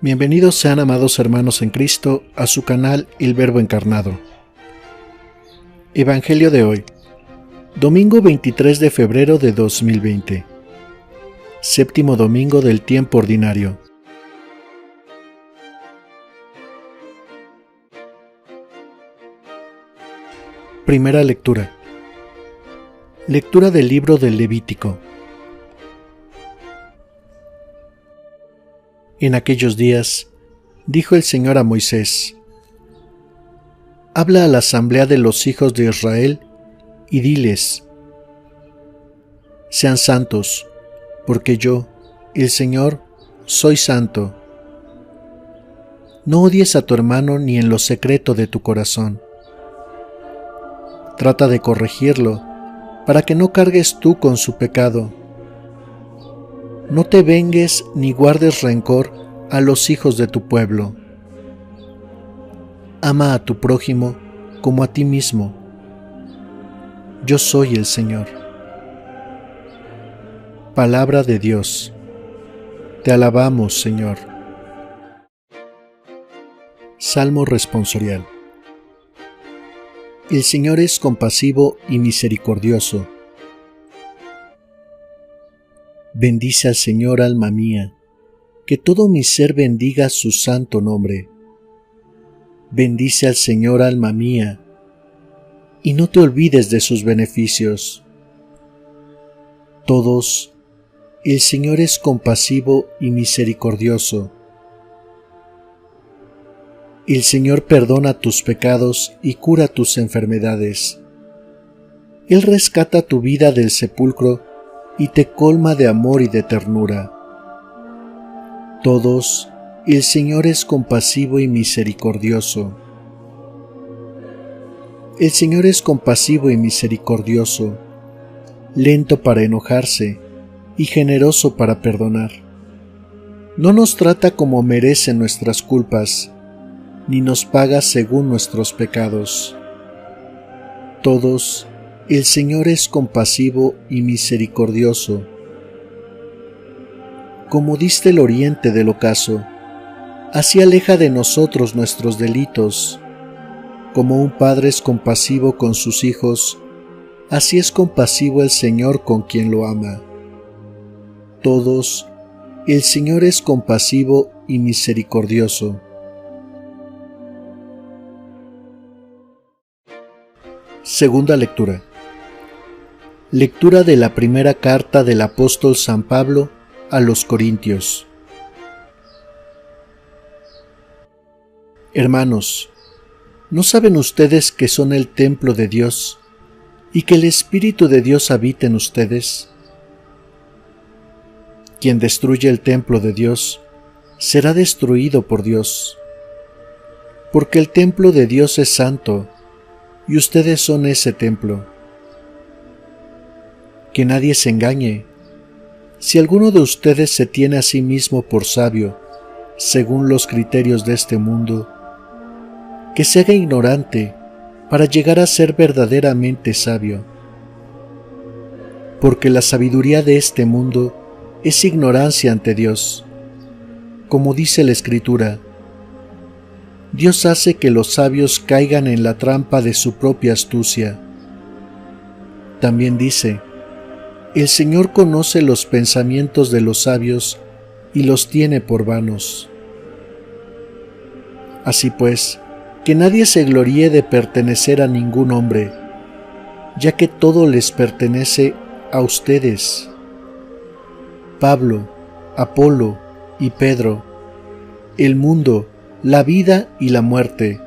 Bienvenidos sean, amados hermanos en Cristo, a su canal El Verbo Encarnado. Evangelio de hoy, domingo 23 de febrero de 2020, séptimo domingo del tiempo ordinario. Primera lectura. Lectura del libro del Levítico. En aquellos días, dijo el Señor a Moisés: Habla a la asamblea de los hijos de Israel y diles: Sean santos, porque yo, el Señor, soy santo. No odies a tu hermano ni en lo secreto de tu corazón. Trata de corregirlo, para que no cargues tú con su pecado. No te vengues ni guardes rencor a los hijos de tu pueblo. Ama a tu prójimo como a ti mismo. Yo soy el Señor. Palabra de Dios. Te alabamos, Señor. Salmo responsorial. El Señor es compasivo y misericordioso. Bendice al Señor, alma mía, que todo mi ser bendiga su santo nombre. Bendice al Señor, alma mía, y no te olvides de sus beneficios. Todos, el Señor es compasivo y misericordioso. El Señor perdona tus pecados y cura tus enfermedades. Él rescata tu vida del sepulcro y te colma de amor y de ternura. Todos, el Señor es compasivo y misericordioso. El Señor es compasivo y misericordioso, lento para enojarse y generoso para perdonar. No nos trata como merecen nuestras culpas, ni nos paga según nuestros pecados. Todos, el Señor es compasivo y misericordioso. Como diste el oriente del ocaso, así aleja de nosotros nuestros delitos. Como un padre es compasivo con sus hijos, así es compasivo el Señor con quien lo ama. Todos, el Señor es compasivo y misericordioso. Segunda lectura. Lectura de la primera carta del apóstol San Pablo a los Corintios. Hermanos, ¿no saben ustedes que son el templo de Dios y que el Espíritu de Dios habita en ustedes? Quien destruye el templo de Dios será destruido por Dios, porque el templo de Dios es santo y ustedes son ese templo. Que nadie se engañe. Si alguno de ustedes se tiene a sí mismo por sabio, según los criterios de este mundo, que se haga ignorante para llegar a ser verdaderamente sabio. Porque la sabiduría de este mundo es ignorancia ante Dios. Como dice la Escritura, Dios hace que los sabios caigan en la trampa de su propia astucia. También dice: El Señor conoce los pensamientos de los sabios y los tiene por vanos. Así pues, que nadie se gloríe de pertenecer a ningún hombre, ya que todo les pertenece a ustedes. Pablo, Apolo y Pedro, el mundo, la vida y la muerte,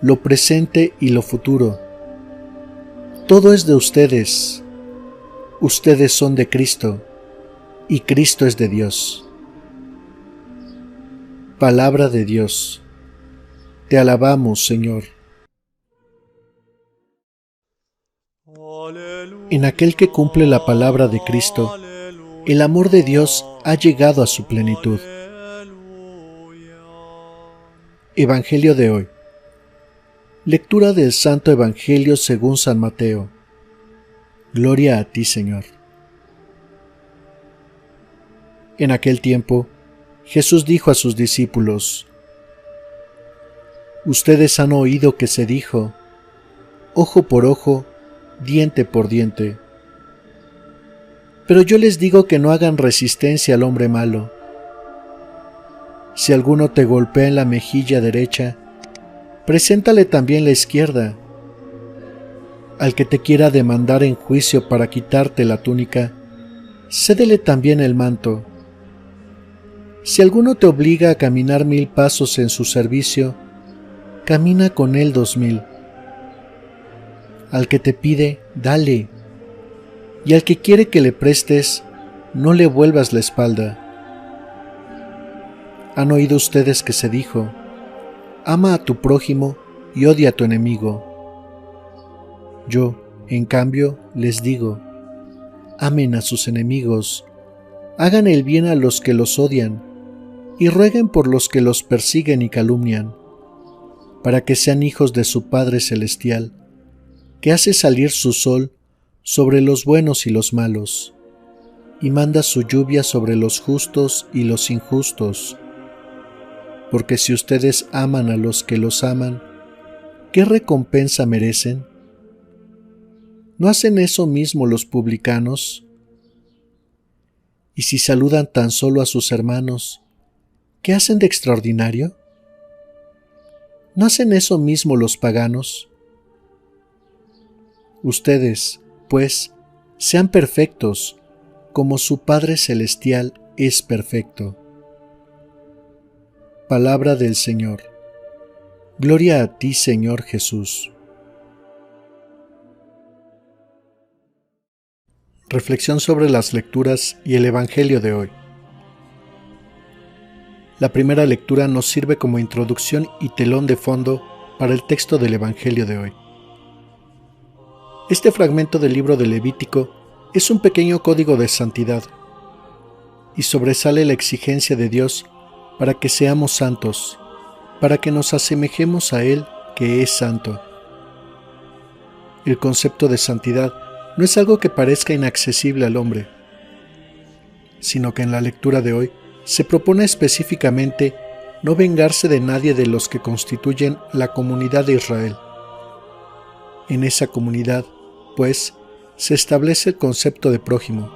lo presente y lo futuro. Todo es de ustedes. Ustedes son de Cristo, y Cristo es de Dios. Palabra de Dios. Te alabamos, Señor. En aquel que cumple la palabra de Cristo, el amor de Dios ha llegado a su plenitud. Evangelio de hoy. Lectura del Santo Evangelio según San Mateo. Gloria a ti, Señor. En aquel tiempo, Jesús dijo a sus discípulos: Ustedes han oído que se dijo, ojo por ojo, diente por diente. Pero yo les digo que no hagan resistencia al hombre malo. Si alguno te golpea en la mejilla derecha, preséntale también la izquierda. Al que te quiera demandar en juicio para quitarte la túnica, cédele también el manto. Si alguno te obliga a caminar 1000 pasos en su servicio, camina con él 2000. Al que te pide, dale, y al que quiere que le prestes, no le vuelvas la espalda. Han oído ustedes que se dijo: ama a tu prójimo y odia a tu enemigo. Yo, en cambio, les digo: amen a sus enemigos, hagan el bien a los que los odian, y rueguen por los que los persiguen y calumnian, para que sean hijos de su Padre Celestial, que hace salir su sol sobre los buenos y los malos, y manda su lluvia sobre los justos y los injustos. Porque si ustedes aman a los que los aman, ¿qué recompensa merecen? ¿No hacen eso mismo los publicanos? Y si saludan tan solo a sus hermanos, ¿qué hacen de extraordinario? ¿No hacen eso mismo los paganos? Ustedes, pues, sean perfectos, como su Padre Celestial es perfecto. Palabra del Señor. Gloria a ti, Señor Jesús. Reflexión sobre las lecturas y el Evangelio de hoy. La primera lectura nos sirve como introducción y telón de fondo para el texto del Evangelio de hoy. Este fragmento del libro de Levítico es un pequeño código de santidad y sobresale la exigencia de Dios para que seamos santos, para que nos asemejemos a Él que es santo. El concepto de santidad no es algo que parezca inaccesible al hombre, sino que en la lectura de hoy se propone específicamente no vengarse de nadie de los que constituyen la comunidad de Israel. En esa comunidad, pues, se establece el concepto de prójimo,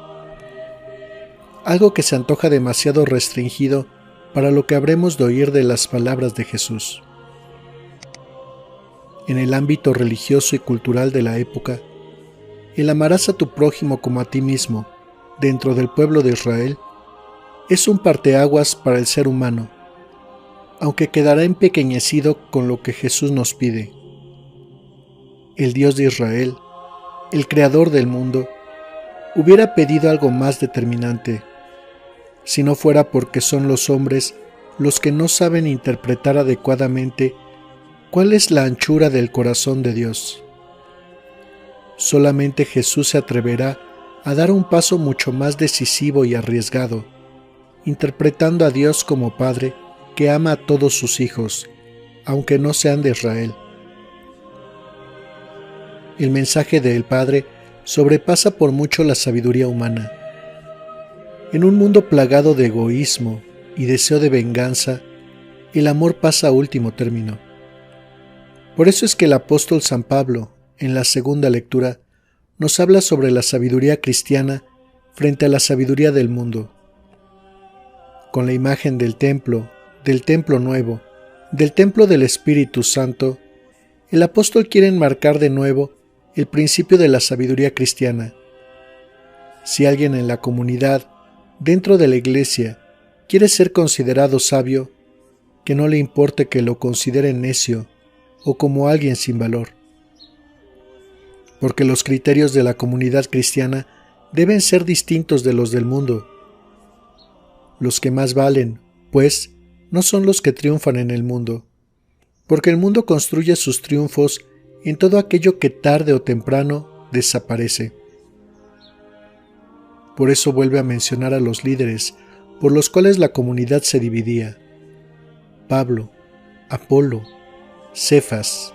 algo que se antoja demasiado restringido para lo que habremos de oír de las palabras de Jesús. En el ámbito religioso y cultural de la época, el amarás a tu prójimo como a ti mismo, dentro del pueblo de Israel, es un parteaguas para el ser humano, aunque quedará empequeñecido con lo que Jesús nos pide. El Dios de Israel, el Creador del mundo, hubiera pedido algo más determinante, si no fuera porque son los hombres los que no saben interpretar adecuadamente cuál es la anchura del corazón de Dios. Solamente Jesús se atreverá a dar un paso mucho más decisivo y arriesgado, interpretando a Dios como Padre que ama a todos sus hijos, aunque no sean de Israel. El mensaje del Padre sobrepasa por mucho la sabiduría humana. En un mundo plagado de egoísmo y deseo de venganza, el amor pasa a último término. Por eso es que el apóstol San Pablo, en la segunda lectura, nos habla sobre la sabiduría cristiana frente a la sabiduría del mundo. Con la imagen del templo nuevo, del templo del Espíritu Santo, el apóstol quiere enmarcar de nuevo el principio de la sabiduría cristiana. Si alguien en la comunidad, dentro de la iglesia, quiere ser considerado sabio, que no le importe que lo consideren necio o como alguien sin valor. Porque los criterios de la comunidad cristiana deben ser distintos de los del mundo. Los que más valen, pues, no son los que triunfan en el mundo, porque el mundo construye sus triunfos en todo aquello que tarde o temprano desaparece. Por eso vuelve a mencionar a los líderes por los cuales la comunidad se dividía: Pablo, Apolo, Cefas.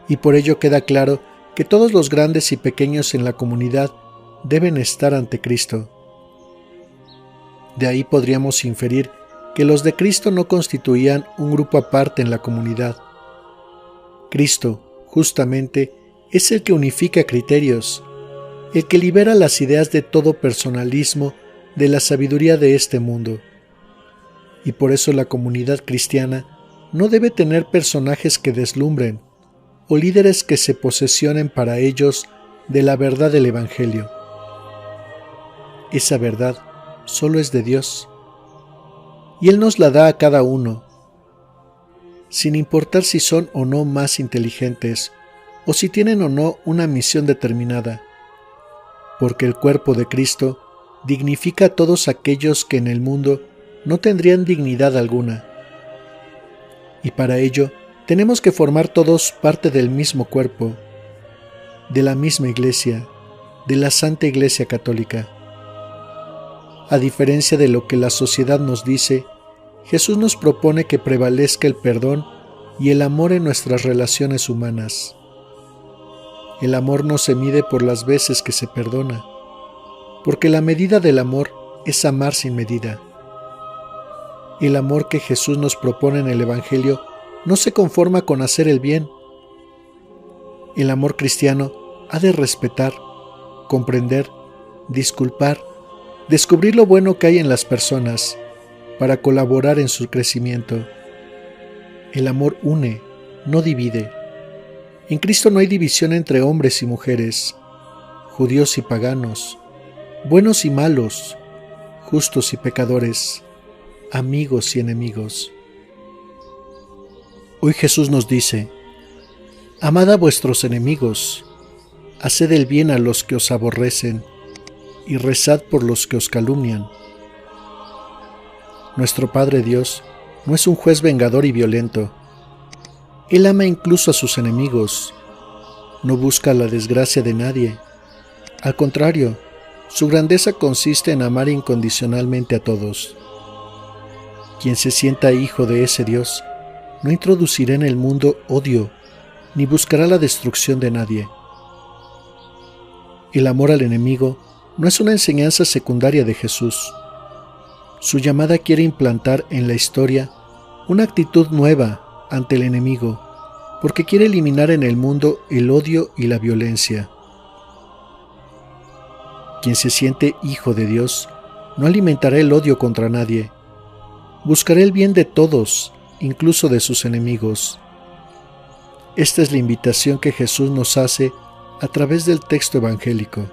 Y por ello queda claro que todos los grandes y pequeños en la comunidad deben estar ante Cristo. De ahí podríamos inferir que los de Cristo no constituían un grupo aparte en la comunidad. Cristo, justamente, es el que unifica criterios, el que libera las ideas de todo personalismo de la sabiduría de este mundo. Y por eso la comunidad cristiana no debe tener personajes que deslumbren o líderes que se posesionen para ellos de la verdad del Evangelio. Esa verdad solo es de Dios, y Él nos la da a cada uno, sin importar si son o no más inteligentes o si tienen o no una misión determinada, porque el cuerpo de Cristo dignifica a todos aquellos que en el mundo no tendrían dignidad alguna. Y para ello tenemos que formar todos parte del mismo cuerpo, de la misma Iglesia, de la Santa Iglesia Católica. A diferencia de lo que la sociedad nos dice, Jesús nos propone que prevalezca el perdón y el amor en nuestras relaciones humanas. El amor no se mide por las veces que se perdona, porque la medida del amor es amar sin medida. El amor que Jesús nos propone en el Evangelio no se conforma con hacer el bien. El amor cristiano ha de respetar, comprender, disculpar, descubrir lo bueno que hay en las personas para colaborar en su crecimiento. El amor une, no divide. En Cristo no hay división entre hombres y mujeres, judíos y paganos, buenos y malos, justos y pecadores, amigos y enemigos. Hoy Jesús nos dice: amad a vuestros enemigos, haced el bien a los que os aborrecen, y rezad por los que os calumnian. Nuestro Padre Dios no es un juez vengador y violento. Él ama incluso a sus enemigos, no busca la desgracia de nadie. Al contrario, su grandeza consiste en amar incondicionalmente a todos. Quien se sienta hijo de ese Dios no introducirá en el mundo odio, ni buscará la destrucción de nadie. El amor al enemigo no es una enseñanza secundaria de Jesús. Su llamada quiere implantar en la historia una actitud nueva ante el enemigo, porque quiere eliminar en el mundo el odio y la violencia. Quien se siente hijo de Dios no alimentará el odio contra nadie. Buscará el bien de todos, incluso de sus enemigos. Esta es la invitación que Jesús nos hace a través del texto evangélico.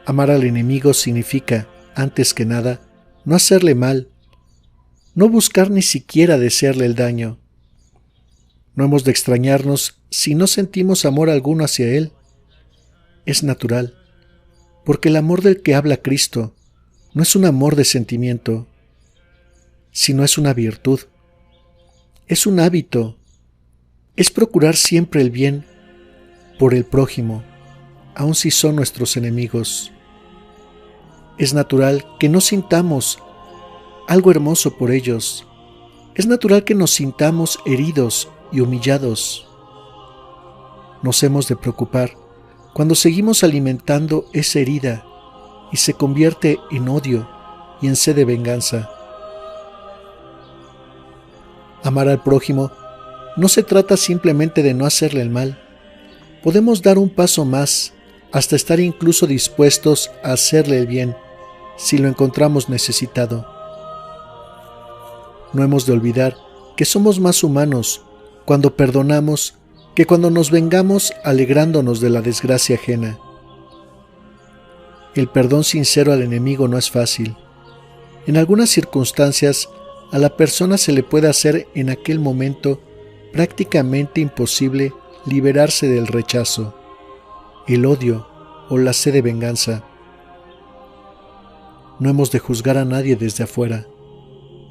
Amar al enemigo significa, antes que nada, no hacerle mal, no buscar ni siquiera desearle el daño. No hemos de extrañarnos si no sentimos amor alguno hacia él. Es natural, porque el amor del que habla Cristo no es un amor de sentimiento, sino es una virtud, es un hábito, es procurar siempre el bien por el prójimo, aun si son nuestros enemigos. Es natural que no sintamos algo hermoso por ellos. Es natural que nos sintamos heridos y humillados. Nos hemos de preocupar cuando seguimos alimentando esa herida y se convierte en odio y en sed de venganza. Amar al prójimo no se trata simplemente de no hacerle el mal. Podemos dar un paso más hasta estar incluso dispuestos a hacerle el bien si lo encontramos necesitado. No hemos de olvidar que somos más humanos cuando perdonamos que cuando nos vengamos alegrándonos de la desgracia ajena. El perdón sincero al enemigo no es fácil. En algunas circunstancias, a la persona se le puede hacer en aquel momento prácticamente imposible liberarse del rechazo, el odio o la sed de venganza. No hemos de juzgar a nadie desde afuera.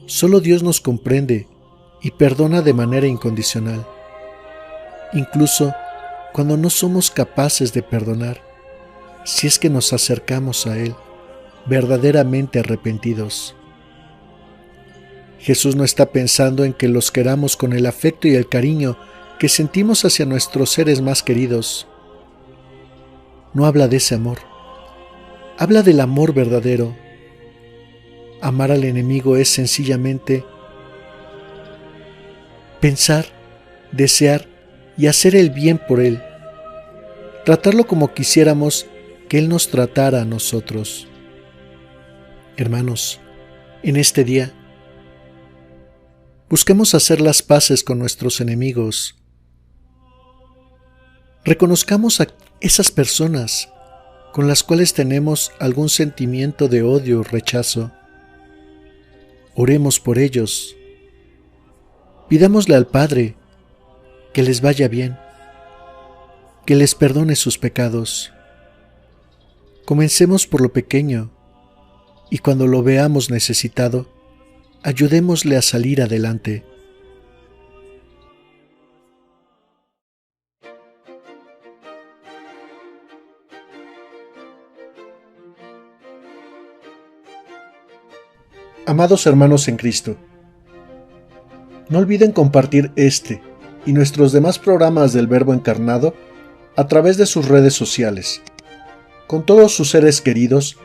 Solo Dios nos comprende y perdona de manera incondicional, incluso cuando no somos capaces de perdonar, si es que nos acercamos a Él verdaderamente arrepentidos. Jesús no está pensando en que los queramos con el afecto y el cariño que sentimos hacia nuestros seres más queridos. No habla de ese amor, habla del amor verdadero. Amar al enemigo es sencillamente pensar, desear y hacer el bien por él. Tratarlo como quisiéramos que él nos tratara a nosotros. Hermanos, en este día, busquemos hacer las paces con nuestros enemigos. Reconozcamos a esas personas con las cuales tenemos algún sentimiento de odio o rechazo. Oremos por ellos. Pidámosle al Padre que les vaya bien, que les perdone sus pecados. Comencemos por lo pequeño y cuando lo veamos necesitado, ayudémosle a salir adelante. Amados hermanos en Cristo, no olviden compartir este y nuestros demás programas del Verbo Encarnado a través de sus redes sociales, con todos sus seres queridos,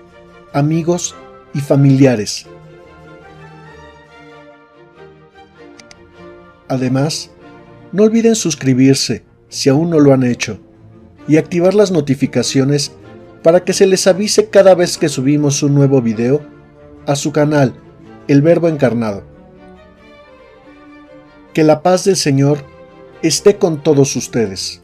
amigos y familiares. Además, no olviden suscribirse si aún no lo han hecho y activar las notificaciones para que se les avise cada vez que subimos un nuevo video a su canal El Verbo Encarnado. Que la paz del Señor esté con todos ustedes.